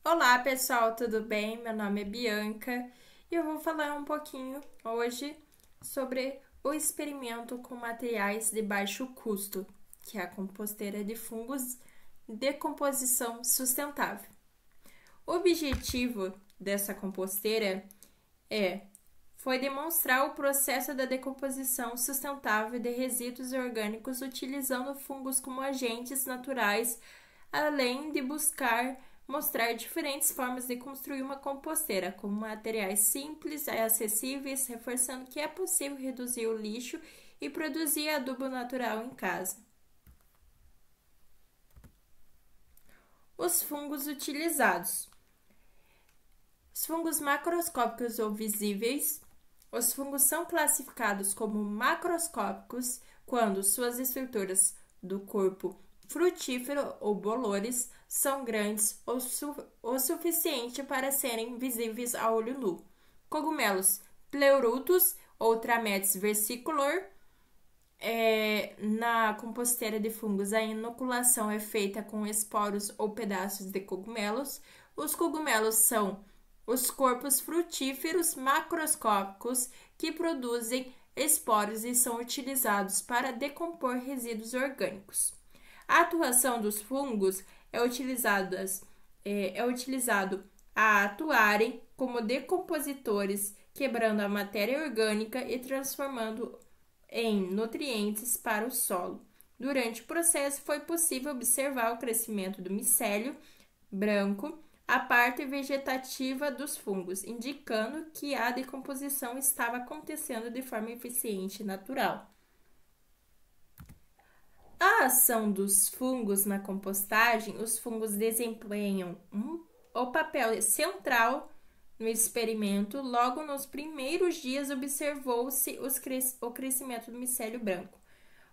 Olá pessoal, tudo bem? Meu nome é Bianca e eu vou falar um pouquinho hoje sobre o experimento com materiais de baixo custo, que é a composteira de fungos de composição sustentável. O objetivo dessa composteira é foi demonstrar o processo da decomposição sustentável de resíduos orgânicos utilizando fungos como agentes naturais, além de buscar mostrar diferentes formas de construir uma composteira, como materiais simples e acessíveis, reforçando que é possível reduzir o lixo e produzir adubo natural em casa. Os fungos utilizados. Os fungos macroscópicos ou visíveis. Os fungos são classificados como macroscópicos quando suas estruturas do corpo frutífero ou bolores são grandes o suficiente para serem visíveis a olho nu. Cogumelos pleurutus ou Trametes versicolor. Na composteira de fungos, a inoculação é feita com esporos ou pedaços de cogumelos. Os cogumelos são os corpos frutíferos macroscópicos que produzem esporos e são utilizados para decompor resíduos orgânicos. A atuação dos fungos é utilizado a atuarem como decompositores, quebrando a matéria orgânica e transformando em nutrientes para o solo. Durante o processo, foi possível observar o crescimento do micélio branco, a parte vegetativa dos fungos, indicando que a decomposição estava acontecendo de forma eficiente e natural. A ação dos fungos na compostagem, os fungos desempenham o papel central no experimento. Logo nos primeiros dias observou-se o crescimento do micélio branco,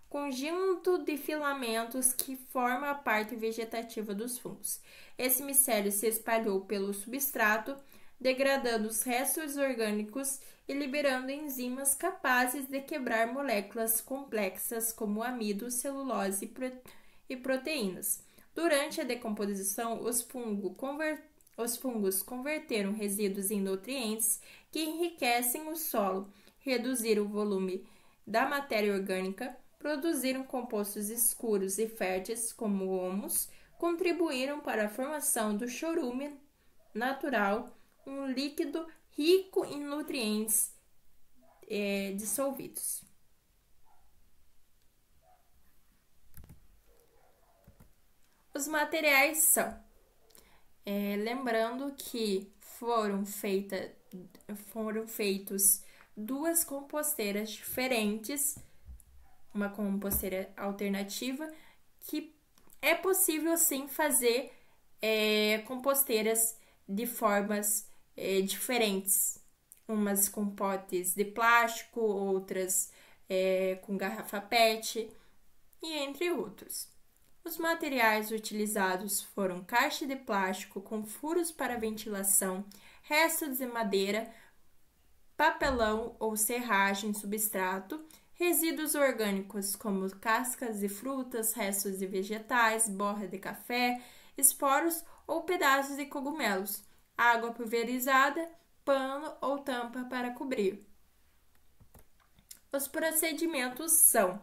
conjunto de filamentos que forma a parte vegetativa dos fungos. Esse micélio se espalhou pelo substrato, degradando os restos orgânicos e liberando enzimas capazes de quebrar moléculas complexas como amido, celulose e proteínas. Durante a decomposição, os fungos converteram resíduos em nutrientes que enriquecem o solo, reduziram o volume da matéria orgânica, produziram compostos escuros e férteis, como o humus, contribuíram para a formação do chorume natural, um líquido rico em nutrientes dissolvidos. Os materiais são, lembrando que foram feitos duas composteiras diferentes, uma composteira alternativa, que é possível sim fazer composteiras de formas diferentes, umas com potes de plástico, outras com garrafa PET e entre outros. Os materiais utilizados foram caixa de plástico com furos para ventilação, restos de madeira, papelão ou serragem substrato, resíduos orgânicos como cascas de frutas, restos de vegetais, borra de café, esporos ou pedaços de cogumelos, água pulverizada, pano ou tampa para cobrir. Os procedimentos são: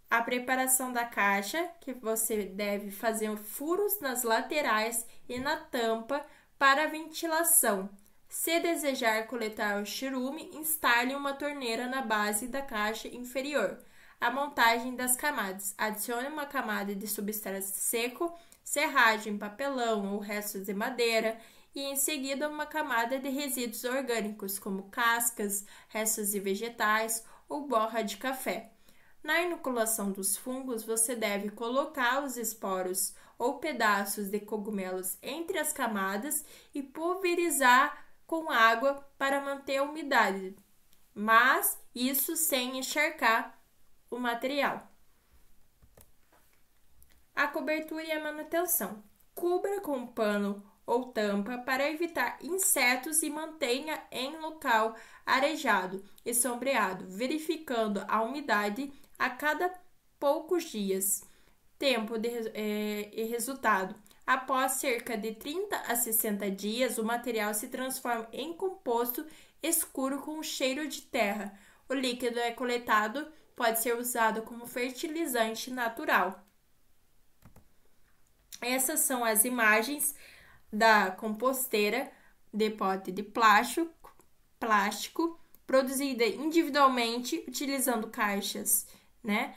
a preparação da caixa, que você deve fazer furos nas laterais e na tampa para ventilação. Se desejar coletar o chorume, instale uma torneira na base da caixa inferior. A montagem das camadas. Adicione uma camada de substrato seco, serragem, papelão ou restos de madeira e em seguida uma camada de resíduos orgânicos, como cascas, restos de vegetais ou borra de café. Na inoculação dos fungos, você deve colocar os esporos ou pedaços de cogumelos entre as camadas e pulverizar com água para manter a umidade, mas isso sem encharcar o material. A cobertura e a manutenção. Cubra com pano ou tampa para evitar insetos e mantenha em local arejado e sombreado, verificando a umidade a cada poucos dias. Tempo e resultado. Após cerca de 30 a 60 dias, o material se transforma em composto escuro com cheiro de terra. O líquido é coletado, pode ser usado como fertilizante natural. Essas são as imagens da composteira de pote de plástico produzida individualmente utilizando caixas, né?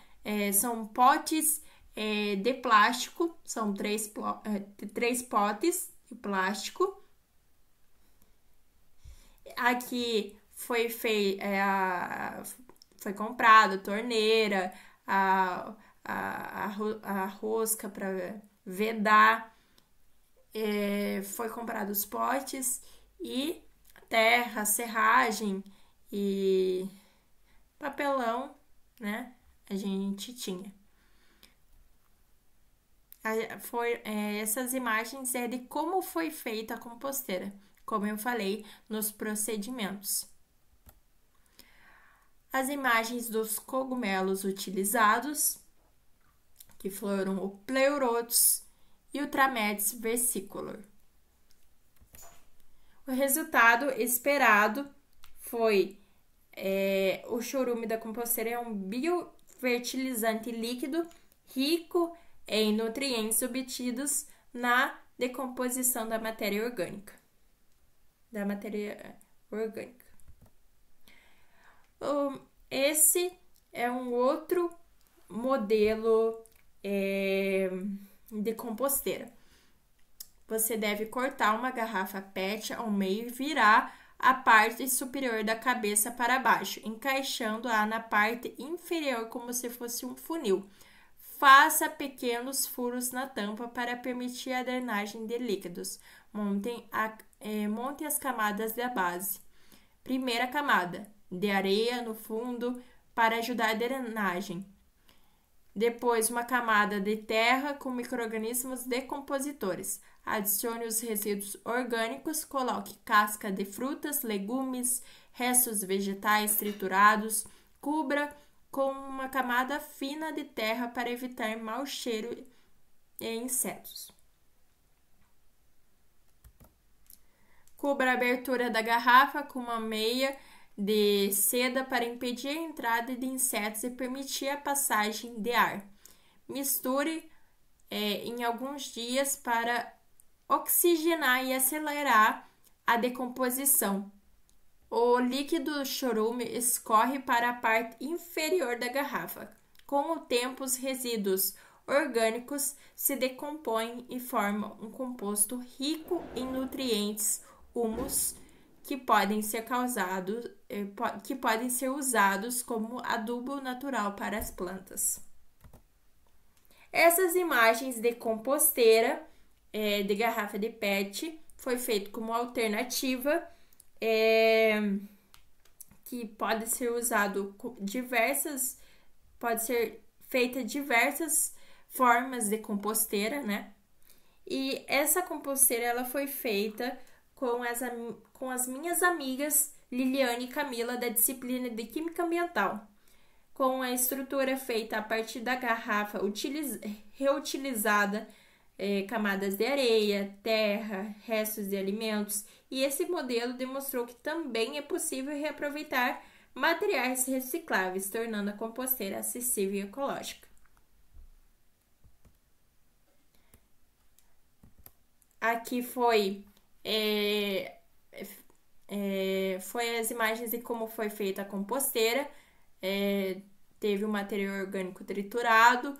São potes de plástico, são três potes de plástico. Aqui foi comprado a torneira, a rosca para vedar, foi comprado os potes e terra, serragem e papelão, né? A gente tinha. Essas imagens de como foi feita a composteira, como eu falei nos procedimentos. As imagens dos cogumelos utilizados, que foram o Pleurotus e o Trametes versicolor. O resultado esperado foi o chorume da composteira é um biofertilizante líquido rico em nutrientes obtidos na decomposição da matéria orgânica. Esse é um outro modelo de composteira. Você deve cortar uma garrafa PET ao meio e virar a parte superior da cabeça para baixo, encaixando-a na parte inferior como se fosse um funil. Faça pequenos furos na tampa para permitir a drenagem de líquidos. Monte as camadas da base. Primeira camada, de areia no fundo para ajudar a drenagem. Depois, uma camada de terra com micro-organismos decompositores. Adicione os resíduos orgânicos, coloque casca de frutas, legumes, restos vegetais triturados, cubra com uma camada fina de terra para evitar mau cheiro e insetos. Cubra a abertura da garrafa com uma meia de seda para impedir a entrada de insetos e permitir a passagem de ar. Misture em alguns dias para oxigenar e acelerar a decomposição. O líquido chorume escorre para a parte inferior da garrafa. Com o tempo, os resíduos orgânicos se decompõem e formam um composto rico em nutrientes, humus, que podem ser usados como adubo natural para as plantas. Essas imagens de composteira de garrafa de PET foi feito como alternativa que pode ser usado pode ser feita diversas formas de composteira, né? E essa composteira ela foi feita com as minhas amigas Liliane e Camila da disciplina de Química Ambiental, com a estrutura feita a partir da garrafa reutilizada, camadas de areia, terra, restos de alimentos, e esse modelo demonstrou que também é possível reaproveitar materiais recicláveis, tornando a composteira acessível e ecológica. Aqui foi as imagens de como foi feita a composteira. Teve o material orgânico triturado,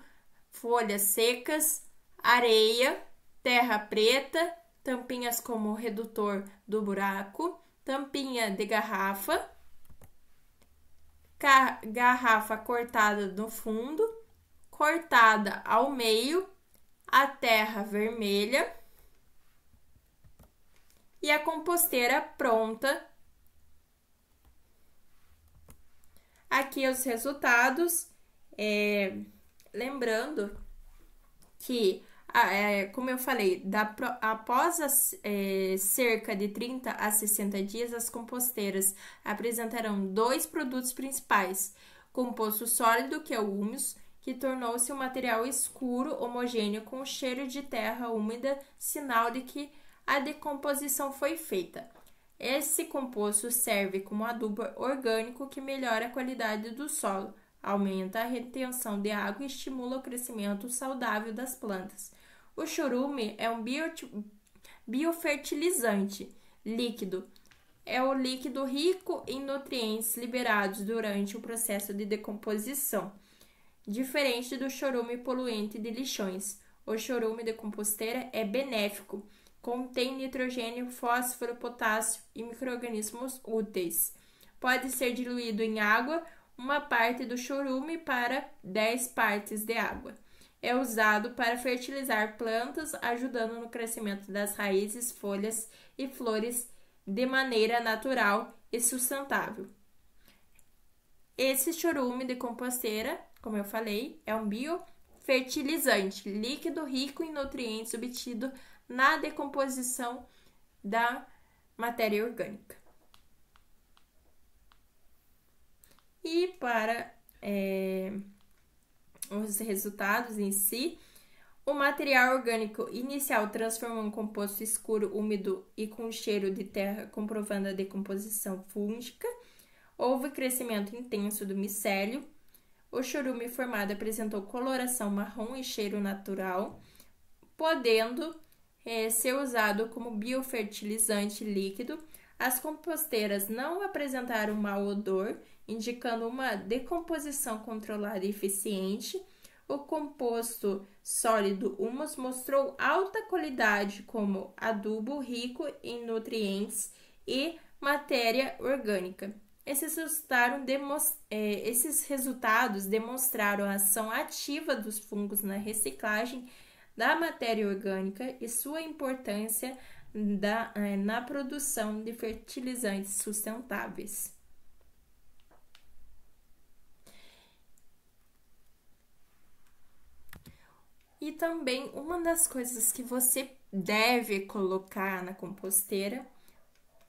folhas secas, areia, terra preta, tampinhas como redutor do buraco, tampinha de garrafa, garrafa cortada no fundo, cortada ao meio, a terra vermelha e a composteira pronta. Aqui os resultados, lembrando que, como eu falei, após cerca de 30 a 60 dias, as composteiras apresentarão dois produtos principais: composto sólido, que é o humus, que tornou-se um material escuro, homogêneo, com cheiro de terra úmida, sinal de que a decomposição foi feita. Esse composto serve como adubo orgânico que melhora a qualidade do solo, aumenta a retenção de água e estimula o crescimento saudável das plantas. O chorume é um biofertilizante líquido. É o líquido rico em nutrientes liberados durante o processo de decomposição. Diferente do chorume poluente de lixões, o chorume de composteira é benéfico, contém nitrogênio, fósforo, potássio e micro-organismos úteis. Pode ser diluído em água, uma parte do chorume para 10 partes de água. É usado para fertilizar plantas, ajudando no crescimento das raízes, folhas e flores de maneira natural e sustentável. Esse chorume de composteira, como eu falei, é um biofertilizante líquido rico em nutrientes obtido na decomposição da matéria orgânica. E para os resultados em si, o material orgânico inicial transformou um composto escuro, úmido e com cheiro de terra, comprovando a decomposição fúngica. Houve crescimento intenso do micélio. O chorume formado apresentou coloração marrom e cheiro natural, podendo ser usado como biofertilizante líquido. As composteiras não apresentaram mau odor, indicando uma decomposição controlada e eficiente. O composto sólido humus mostrou alta qualidade como adubo rico em nutrientes e matéria orgânica. Esses resultados demonstraram a ação ativa dos fungos na reciclagem da matéria orgânica e sua importância na produção de fertilizantes sustentáveis. E também uma das coisas que você deve colocar na composteira: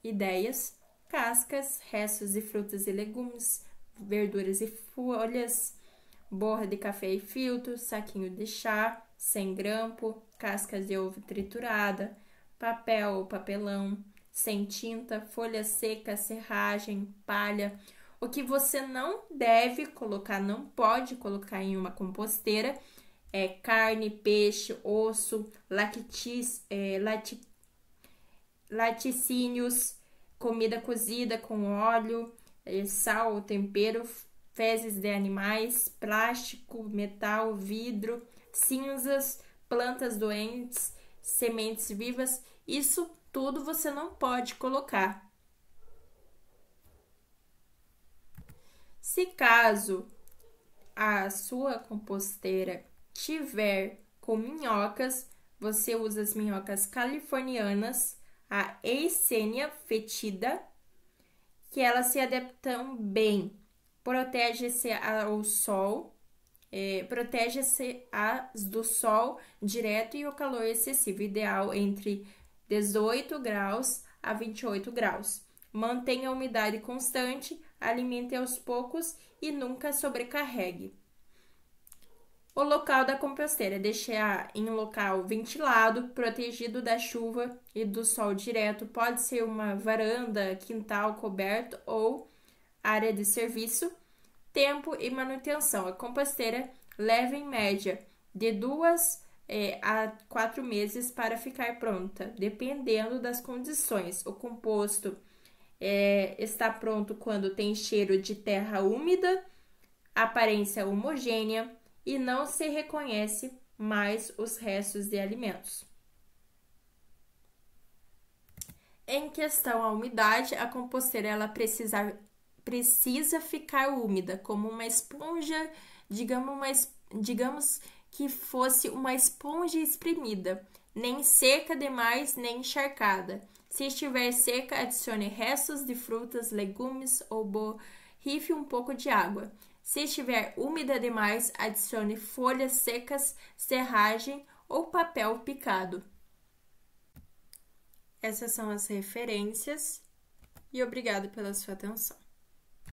ideias, cascas, restos de frutas e legumes, verduras e folhas, borra de café e filtro, saquinho de chá, sem grampo, cascas de ovo triturada, papel ou papelão, sem tinta, folha seca, serragem, palha. O que você não deve colocar, não pode colocar em uma composteira é carne, peixe, osso, laticínios, comida cozida com óleo, sal, tempero, fezes de animais, plástico, metal, vidro, cinzas, plantas doentes, sementes vivas. Isso tudo você não pode colocar. Se caso a sua composteira tiver com minhocas, você usa as minhocas californianas, a Eisenia fetida, que elas se adaptam bem. Protege-se ao sol, protege-se do sol direto e o calor excessivo, ideal entre 18 graus a 28 graus. Mantenha a umidade constante, alimente aos poucos e nunca sobrecarregue. O local da composteira: deixar em um local ventilado, protegido da chuva e do sol direto. Pode ser uma varanda, quintal coberto ou área de serviço. Tempo e manutenção: a composteira leva em média de 2 a 4 meses para ficar pronta, dependendo das condições. O composto está pronto quando tem cheiro de terra úmida, aparência homogênea e não se reconhece mais os restos de alimentos. Em questão à umidade, a composteira ela precisa ficar úmida, como uma esponja, digamos que fosse uma esponja espremida, nem seca demais, nem encharcada. Se estiver seca, adicione restos de frutas, legumes ou borrife um pouco de água. Se estiver úmida demais, adicione folhas secas, serragem ou papel picado. Essas são as referências e obrigado pela sua atenção.